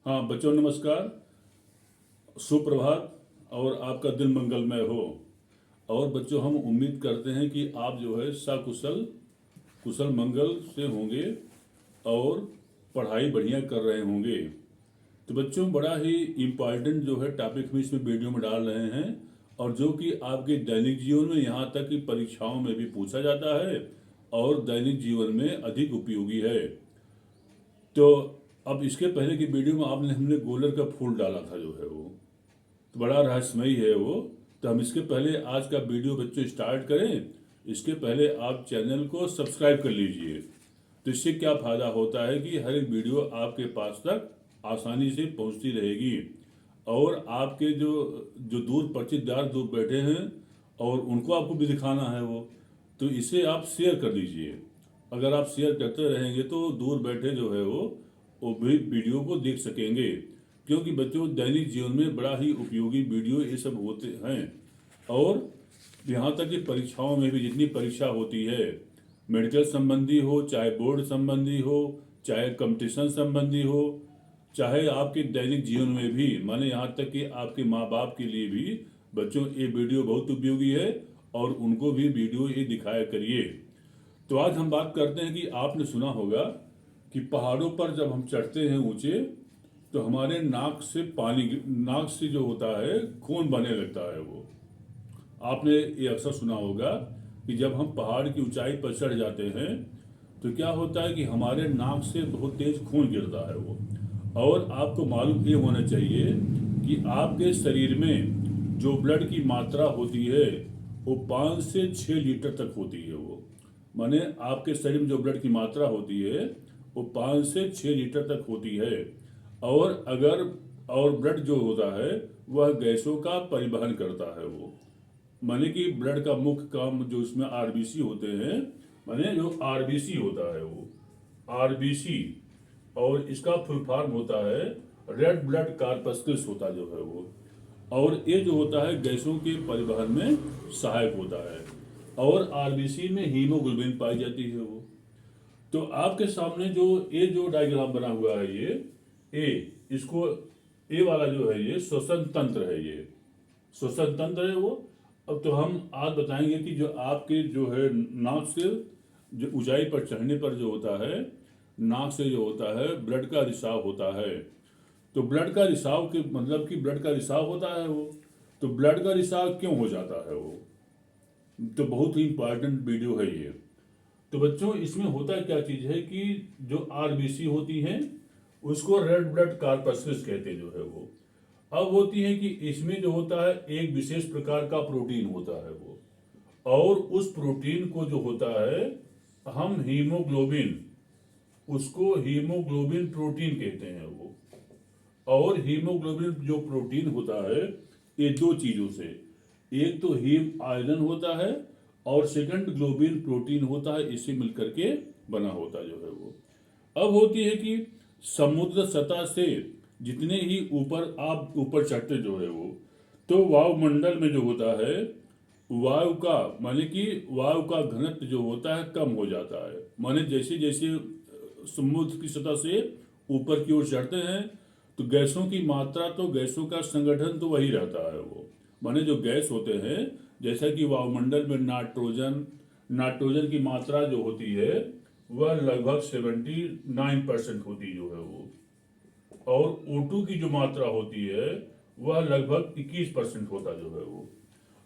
हाँ बच्चों, नमस्कार, सुप्रभात और आपका दिन मंगलमय हो। और बच्चों, हम उम्मीद करते हैं कि आप जो है सकुशल कुशल मंगल से होंगे और पढ़ाई बढ़िया कर रहे होंगे। तो बच्चों, बड़ा ही इम्पॉर्टेंट जो है टॉपिक हम इसमें वीडियो में डाल रहे हैं और जो कि आपके दैनिक जीवन में, यहाँ तक कि परीक्षाओं में भी पूछा जाता है और दैनिक जीवन में अधिक उपयोगी है। तो अब इसके पहले की वीडियो में हमने गोलर का फूल डाला था जो है वो, तो बड़ा रहस्यमयी है वो। तो हम इसके पहले आज का वीडियो बच्चों स्टार्ट करें, इसके पहले आप चैनल को सब्सक्राइब कर लीजिए। तो इससे क्या फ़ायदा होता है कि हर एक वीडियो आपके पास तक आसानी से पहुंचती रहेगी और आपके जो जो दूर परिचितदार दूर बैठे हैं और उनको आपको भी दिखाना है वो, तो इसे आप शेयर कर दीजिए। अगर आप शेयर करते रहेंगे तो दूर बैठे जो है वो भी वीडियो को देख सकेंगे, क्योंकि बच्चों दैनिक जीवन में बड़ा ही उपयोगी वीडियो ये सब होते हैं। और यहाँ तक कि परीक्षाओं में भी, जितनी परीक्षा होती है, मेडिकल संबंधी हो, चाहे बोर्ड संबंधी हो, चाहे कंपटीशन संबंधी हो, चाहे आपके दैनिक जीवन में भी, माने यहाँ तक कि आपके माँ बाप के लिए भी बच्चों ये वीडियो बहुत उपयोगी है और उनको भी वीडियो ये दिखाया करिए। तो आज हम बात करते हैं कि आपने सुना होगा कि पहाड़ों पर जब हम चढ़ते हैं ऊंचे, तो हमारे नाक से जो होता है खून बहने लगता है वो। आपने ये अक्सर सुना होगा कि जब हम पहाड़ की ऊंचाई पर चढ़ जाते हैं तो क्या होता है कि हमारे नाक से बहुत तेज खून गिरता है वो। और आपको मालूम ये होना चाहिए कि आपके शरीर में जो ब्लड की मात्रा होती है वो 5 से 6 लीटर तक होती है वो। माने आपके शरीर में जो ब्लड की मात्रा होती है वो 5 से 6 लीटर तक होती है। और ब्लड जो होता है वह गैसों का परिवहन करता है वो। माने कि ब्लड का मुख्य काम जो इसमें आरबीसी होते हैं, माने जो आरबीसी होता है वो आरबीसी, और इसका फुल फॉर्म होता है रेड ब्लड कार्पस्कल्स होता जो है वो। और ये जो होता है गैसों के परिवहन में सहायक होता है और आरबीसी में हीमोग्लोबिन पाई जाती है वो। तो आपके सामने जो डायग्राम बना हुआ है इसको ए वाला जो है ये श्वसन तंत्र है, ये श्वसन तंत्र है वो। अब तो हम आज बताएंगे कि जो आपके जो है नाक से जो ऊंचाई पर चढ़ने पर जो होता है, नाक से जो होता है ब्लड का रिसाव होता है। तो ब्लड का रिसाव के मतलब कि ब्लड का रिसाव होता है वो। तो ब्लड का रिसाव क्यों हो जाता है वो, तो बहुत ही इंपॉर्टेंट वीडियो है ये। तो बच्चों, इसमें होता क्या चीज है कि जो आरबीसी होती है उसको रेड ब्लड कार्पस्कल्स कहते जो है वो। अब होती है कि इसमें जो होता है एक विशेष प्रकार का प्रोटीन होता है वो, और उस प्रोटीन को जो होता है हम हीमोग्लोबिन, उसको हीमोग्लोबिन प्रोटीन कहते हैं वो। और हीमोग्लोबिन जो प्रोटीन होता है ये दो चीजों से, एक तो हीम आयरन होता है और सेकंड ग्लोबिन प्रोटीन होता है, इससे मिलकर के बना होता जो है वो। अब होती है कि समुद्र सतह से जितने ही आप ऊपर चढ़ते जो है वो, तो वायुमंडल में जो होता है वायु का, माने कि वायु का घनत्व जो होता है कम हो जाता है। माने जैसे जैसे समुद्र की सतह से ऊपर की ओर चढ़ते हैं तो गैसों की मात्रा, तो गैसों का संगठन तो वही रहता है वो। माने जो गैस होते हैं, जैसा कि वायुमंडल में नाइट्रोजन की मात्रा जो होती है वह लगभग 79% होती जो है वो, और O2 की जो मात्रा होती है वह लगभग 21% होता जो है वो,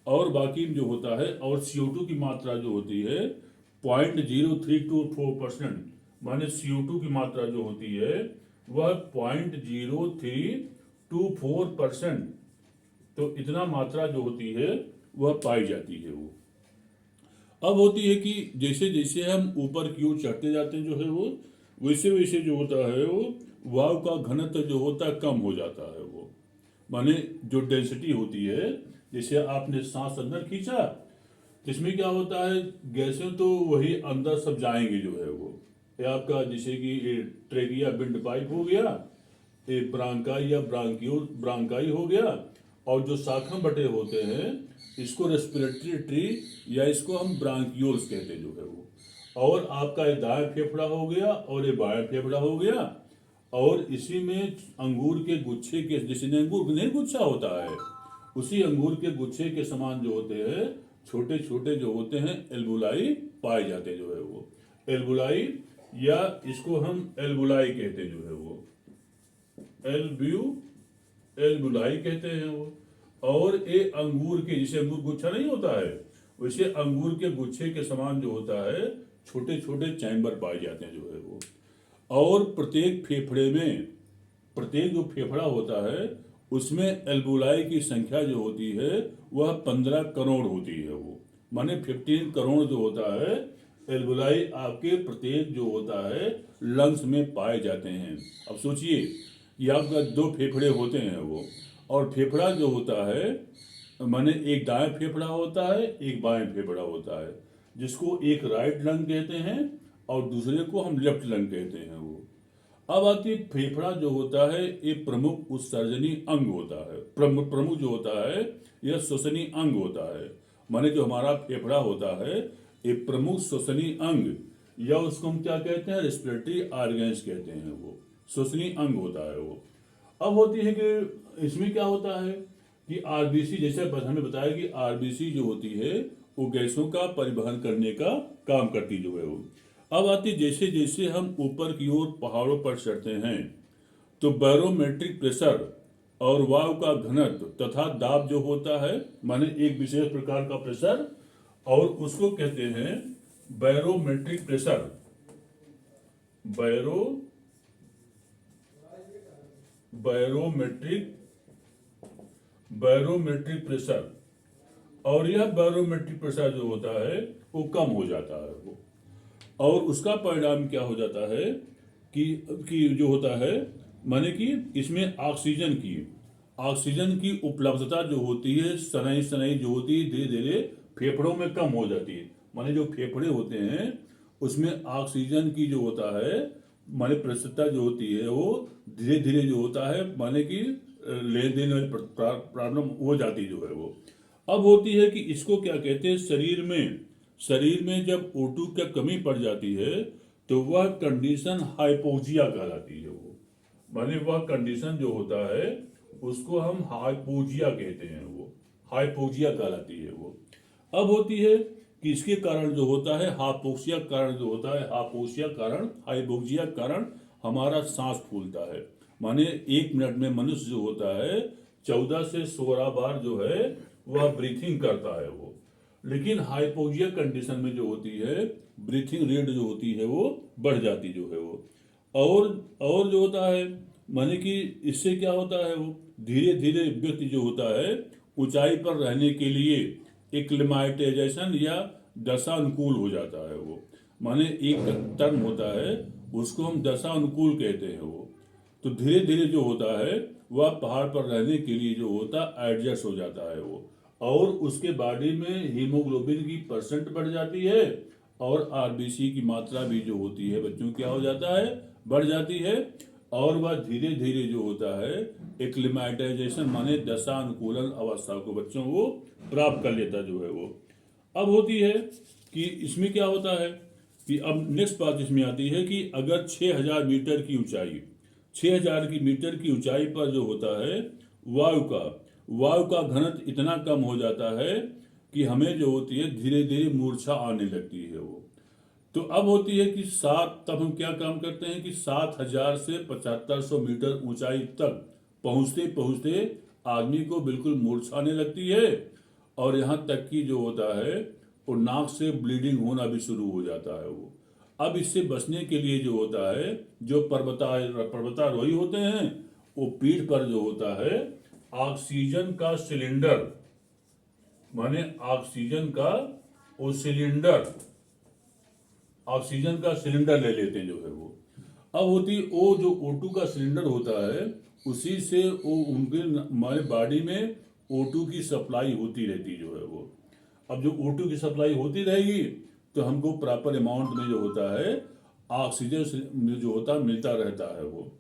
और बाकी जो होता है, और CO2 की मात्रा जो होती है 0.0324%। माने CO2 की मात्रा जो होती है वह 0.0324%। तो इतना मात्रा जो होती है वह पाई जाती है वो। अब होती है कि जैसे जैसे हम ऊपर की ओर चढ़ते जाते हैं जो है वो, वैसे वैसे जो होता है वो वायु का घनत्व जो होता है कम हो जाता है वो। माने जो डेंसिटी होती है, जैसे आपने सांस अंदर खींचा, इसमें क्या होता है गैसें तो वही अंदर सब जाएंगे जो है वो। ये आपका जैसे कि ट्रेकिया विंड पाइप हो गया, ये ब्रांकाई या ब्रांकाई हो गया, और जो शाखम बटे होते हैं इसको रेस्पिरेटरी ट्री या इसको हम ब्रांक्यूल्स कहते जो है वो। और आपका ये दायां फेफड़ा हो गया और ये बायां फेफड़ा हो गया, और इसी में अंगूर के गुच्छे के, जैसे अंगूर नहीं गुच्छा होता है, उसी अंगूर के गुच्छे के समान जो होते हैं छोटे छोटे जो होते हैं एल्बुलाई पाए जाते हैं, जो है वो एल्बुलाई, या इसको हम एल्बुलाई कहते हैं, जो है वो एल्बुलाई कहते हैं वो। और ये अंगूर के, जैसे अंगूर गुच्छा नहीं होता है, वैसे अंगूर के गुच्छे के समान जो होता है छोटे छोटे चैम्बर पाए जाते हैं, जो है वो। और प्रत्येक फेफड़े में, प्रत्येक जो फेफड़ा होता है उसमें एल्बुलाई की संख्या जो होती है वह 15 करोड़ होती है वो, माने 15 करोड़ जो होता है एल्बुलाई आपके प्रत्येक जो होता है लंग्स में पाए जाते हैं। अब सोचिए कि आपका 2 फेफड़े होते हैं वो, और फेफड़ा जो होता है माने एक दाएं फेफड़ा होता है, एक बाएं फेफड़ा होता है, जिसको एक राइट लंग कहते हैं और दूसरे को हम लेफ्ट लंग कहते हैं वो। अब आती फेफड़ा जो होता है ये प्रमुख उत्सर्जनी अंग होता है, प्रमुख जो होता है यह श्वसनी अंग होता है, माने जो हमारा फेफड़ा होता है ये प्रमुख श्वसनी अंग, या उसको हम क्या कहते हैं रेस्पिरेटरी ऑर्गन्स कहते हैं वो, श्वसनी अंग होता है वो। अब होती है कि इसमें क्या होता है कि आरबीसी, जैसे हमें बताया कि आरबीसी जो होती है वो गैसों का परिवहन करने का काम करती जो है वो। अब आती जैसे जैसे हम ऊपर की ओर पहाड़ों पर चढ़ते हैं तो बैरोमेट्रिक प्रेशर और वायु का घनत्व तथा दाब जो होता है, माने एक विशेष प्रकार का प्रेशर, और उसको कहते हैं बैरोमेट्रिक प्रेशर, बैरोमेट्रिक प्रेशर। और यह बैरोमेट्रिक प्रेशर जो होता है वो कम हो जाता है वो, और उसका परिणाम क्या हो जाता है कि जो होता है माने कि इसमें ऑक्सीजन की उपलब्धता जो होती है सनई जो होती है धीरे धीरे फेफड़ों में कम हो जाती है, माने जो फेफड़े होते हैं उसमें ऑक्सीजन की जो होता है माने प्रतिशतता जो होती है वो धीरे धीरे जो होता है माने कि लेन देन में प्रॉब्लम हो जाती जो है वो। अब होती है कि इसको क्या कहते हैं, शरीर में जब O2 की कमी पड़ जाती है तो वह कंडीशन हाइपोक्सिया कहलाती है वो, माने वह कंडीशन जो होता है उसको हम हाइपोक्सिया कहते हैं वो, हाइपोक्सिया कहलाती है वो। अब होती है कि इसके कारण जो होता है हाइपोक्सिया कारण जो होता है, हाइपोक्सिया कारण हमारा सांस फूलता है, माने 1 मिनट में मनुष्य जो होता है 14 से 16 बार जो है वह ब्रीथिंग करता है वो। लेकिन हाइपोक्सिया कंडीशन में जो होती है ब्रीथिंग रेट जो होती है वो बढ़ जाती जो है वो। और जो होता है माने कि इससे क्या होता है वो धीरे धीरे व्यक्ति जो होता है ऊंचाई पर रहने के लिए एक्लिमाटाइजेशन या दशानुकूल हो जाता है वो, माने एक टर्म होता है उसको हम दशानुकूल कहते हैं वो। तो धीरे धीरे जो होता है वह पहाड़ पर रहने के लिए जो होता है एडजस्ट हो जाता है वो, और उसके बॉडी में हीमोग्लोबिन की परसेंट बढ़ जाती है और आरबीसी की मात्रा भी जो होती है बच्चों क्या हो जाता है बढ़ जाती है, और वह धीरे धीरे जो होता है एक्लिमेटाइजेशन माने दशानुकूलन अवस्था को बच्चों वो प्राप्त कर लेता जो है वो। अब होती है कि इसमें क्या होता है कि अब नेक्स्ट बात इसमें आती है कि अगर 6000 मीटर की ऊंचाई, 6000 मीटर की ऊंचाई पर जो होता है वायु का घनत्व इतना कम हो जाता है कि हमें जो होती है धीरे धीरे मूर्छा आने लगती है वो। तो अब होती है कि तब हम क्या काम करते हैं कि 7000 से 7500 मीटर ऊंचाई तक पहुंचते पहुंचते आदमी को बिल्कुल मूर्छा आने लगती है, और यहाँ तक कि जो होता है वो नाक से ब्लीडिंग होना भी शुरू हो जाता है वो। अब इससे बचने के लिए जो होता है जो पर्वतारोही होते हैं वो पीठ पर जो होता है ऑक्सीजन का सिलेंडर, माने ऑक्सीजन का सिलेंडर ले लेते हैं जो है वो। अब होती वो जो O2 का सिलेंडर होता है उसी से वो उनके हमारे बॉडी में O2 की सप्लाई होती रहती जो है वो। अब जो O2 की सप्लाई होती रहेगी तो हमको प्रॉपर अमाउंट में जो होता है ऑक्सीजन जो होता है मिलता रहता है वो।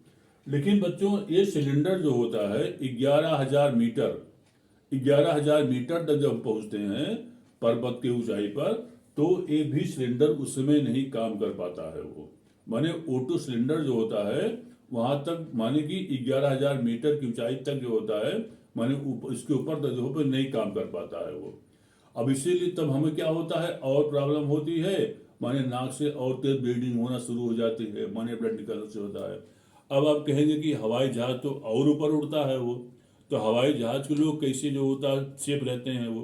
लेकिन बच्चों ये सिलेंडर जो होता है 11,000 मीटर तक जब पहुंचते हैं पर्वत की ऊंचाई पर तो ये भी सिलेंडर उस समय नहीं काम कर पाता है वो, माने O2 सिलेंडर जो होता है वहां तक माने कि 11,000 मीटर की ऊंचाई तक जो होता है माने इसके ऊपर जो पे नहीं काम कर पाता है वो। अब इसीलिए तब हमें क्या होता है और प्रॉब्लम होती है, माने नाक से और तेज ब्लीडिंग होना शुरू हो जाती है, माने ब्लड निकलने से होता है। अब आप कहेंगे कि हवाई जहाज तो और ऊपर उड़ता है वो, तो हवाई जहाज के लोग कैसे जो होता है सेफ रहते हैं वो,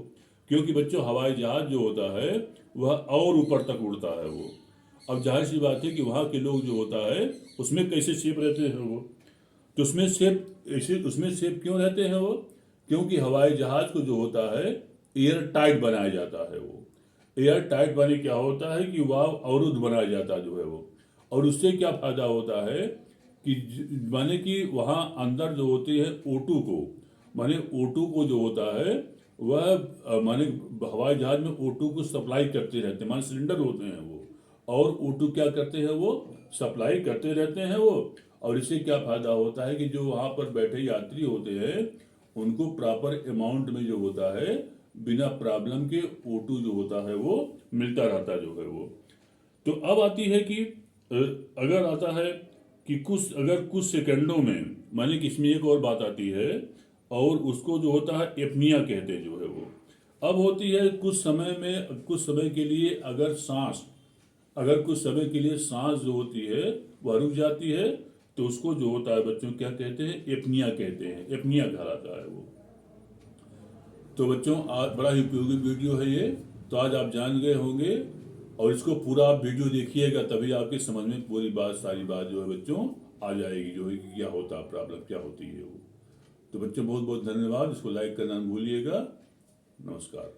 क्योंकि बच्चों हवाई जहाज जो होता है वह और ऊपर तक उड़ता है वो। अब जाहिर सी बात है कि वहाँ के लोग जो होता है उसमें कैसे सेफ रहते हैं वो, तो उसमें सेफ क्यों रहते हैं वो, क्योंकि हवाई जहाज को जो होता है एयर टाइट बनाया जाता है वो। एयर टाइट बने क्या होता है कि वाव अवरुद्ध बनाया जाता जो है वो। और उससे क्या फायदा होता है कि माने कि वहाँ अंदर जो होती है O2 को, माने O2 को जो होता है वह माने हवाई जहाज में O2 को सप्लाई करते रहते हैं, माने सिलेंडर होते हैं वो, और O2 क्या करते हैं वो सप्लाई करते रहते हैं वो। और इससे क्या फायदा होता है कि जो वहाँ पर बैठे यात्री होते हैं उनको प्रॉपर अमाउंट में जो होता है बिना प्रॉब्लम के O2 जो होता है वो मिलता रहता जो है वो। तो अब आती है कि अगर आता है कि कुछ सेकंडों में, माने कि इसमें एक और बात आती है और उसको जो होता है एपनिया कहते हैं जो है वो। अब होती है कुछ समय के लिए अगर कुछ समय के लिए सांस जो होती है वह रुक जाती है, तो उसको जो होता है बच्चों क्या कहते हैं एपनिया कहते हैं, एपनिया कहलाता है वो। तो बच्चों आज बड़ा ही उपयोगी वीडियो है ये, तो आज आप जान गए होंगे, और इसको पूरा आप वीडियो देखिएगा तभी आपके समझ में पूरी बात सारी बात जो है बच्चों आ जाएगी, जो है कि क्या होता है प्रॉब्लम क्या होती है वो। तो बच्चों बहुत बहुत धन्यवाद, इसको लाइक करना न भूलिएगा। नमस्कार।